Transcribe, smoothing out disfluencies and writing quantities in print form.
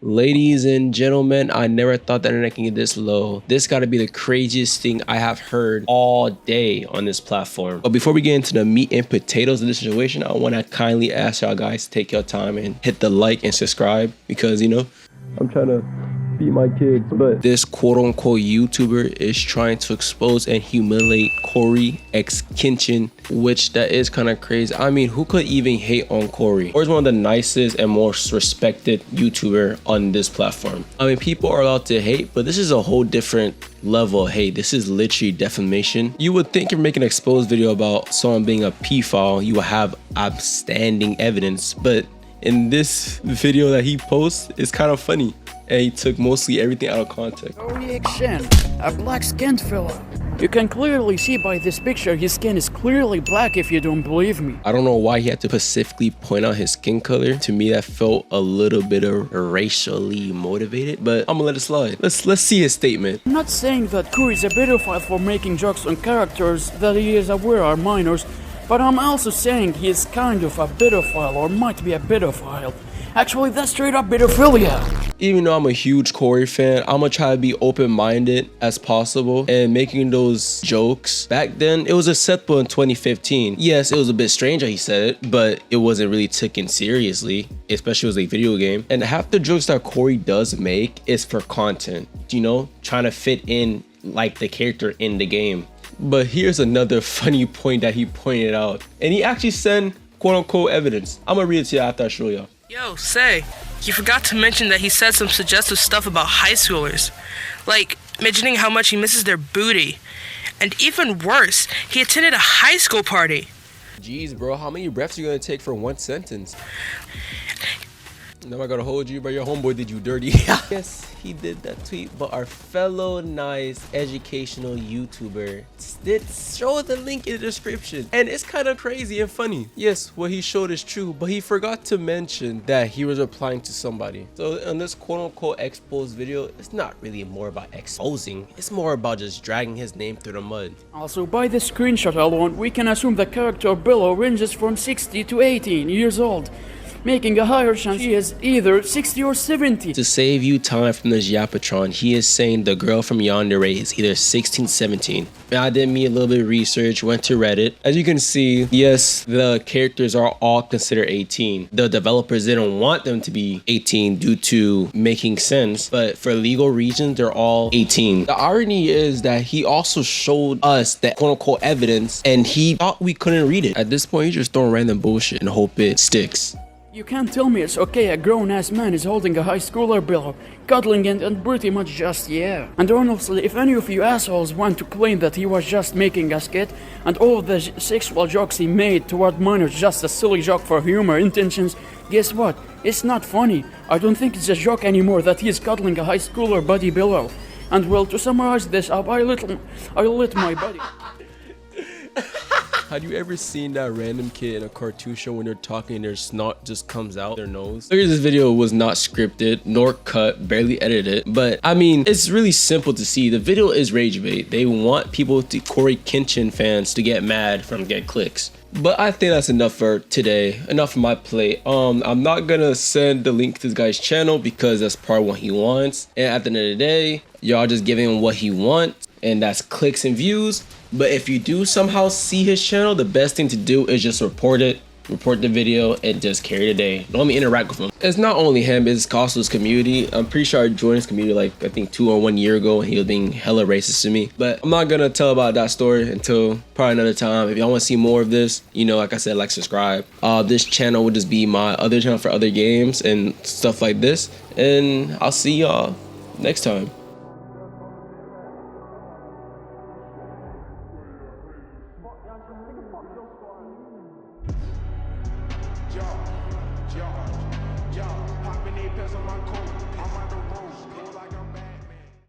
Ladies and gentlemen, I never thought the internet can get this low. This gotta be the craziest thing I have heard all day on this platform. But before we get into the meat and potatoes of this situation, I wanna kindly ask y'all guys to take your time and hit the like and subscribe because, you know, I'm trying to beat my kids, but this quote-unquote YouTuber is trying to expose and humiliate Coryxkenshin, which that is kind of crazy. I mean, who could even hate on Cory? Cory's one of the nicest and most respected YouTuber on this platform. I mean, people are allowed to hate, but this is a whole different level of hate. This is literally defamation. You would think you're making an exposed video about someone being a pedophile, you will have outstanding evidence, but in this video that he posts, it's kind of funny. And he took mostly everything out of context. Coryxkenshin, a black-skinned fella. You can clearly see by this picture his skin is clearly black if you don't believe me. I don't know why he had to specifically point out his skin color. To me, that felt a little bit of racially motivated, but I'm gonna let it slide. Let's see his statement. I'm not saying that Cory is a pedophile for making jokes on characters that he is aware are minors, but I'm also saying he is kind of a pedophile or might be a pedophile. Actually, that's straight up pedophilia. Even though I'm a huge Cory fan, I'm gonna try to be open-minded as possible and making those jokes. Back then, it was acceptable in 2015. Yes, it was a bit strange how he said it, but it wasn't really taken seriously, especially as a video game. And half the jokes that Cory does make is for content, you know, trying to fit in like the character in the game. But here's another funny point that he pointed out. And he actually sent quote-unquote evidence. I'm gonna read it to you after I show y'all. Yo, say, you forgot to mention that he said some suggestive stuff about high schoolers. Like, mentioning how much he misses their booty. And even worse, he attended a high school party. Jeez, bro, how many breaths are you gonna take for one sentence? Now I gotta hold you, but your homeboy did you dirty. Yes, he did that tweet, but our fellow nice educational YouTuber did show the link in the description. And it's kind of crazy and funny. Yes, what he showed is true, but he forgot to mention that he was replying to somebody. So in this quote-unquote exposed video, it's not really more about exposing. It's more about just dragging his name through the mud. Also, by this screenshot alone, we can assume the character below ranges from 60 to 18 years old, making a higher chance she is either 60 or 70. To save you time from this Yapatron, he is saying the girl from Yandere is either 16, 17. I did me a little bit of research, went to Reddit. As you can see, yes, the characters are all considered 18. The developers didn't want them to be 18 due to making sense, but for legal reasons, they're all 18. The irony is that he also showed us that quote-unquote evidence, and he thought we couldn't read it. At this point, he's just throwing random bullshit and hope it sticks. You can't tell me it's okay a grown-ass man is holding a high schooler below, cuddling and pretty much just yeah. And honestly, if any of you assholes want to claim that he was just making a skit, and all of the sexual jokes he made toward minors just a silly joke for humor intentions, guess what? It's not funny. I don't think it's a joke anymore that he is cuddling a high schooler buddy below. And well, to summarize this up, I lit my buddy. Have you ever seen that random kid in a cartoon show when they're talking and their snot just comes out their nose? Look at this video, was not scripted nor cut, barely edited. But I mean, it's really simple to see. The video is rage bait. They want people to Coryxkenshin fans to get mad from get clicks. But I think that's enough for today. Enough of my plate. I'm not gonna send the link to this guy's channel because that's part of what he wants. And at the end of the day, y'all just giving him what he wants, and that's clicks and views. But if you do somehow see his channel, the best thing to do is just report it, report the video, and just carry the day. Don't let me interact with him. It's not only him, it's also his community. I'm pretty sure I joined his community like I think 2 or 1 year ago, and he was being hella racist to me. But I'm not gonna tell about that story until probably another time. If y'all want to see more of this, you know, like I said, like, subscribe. This channel would just be my other channel for other games and stuff like this. And I'll see y'all next time. Popping 8 pills on my coat, I'm on the road.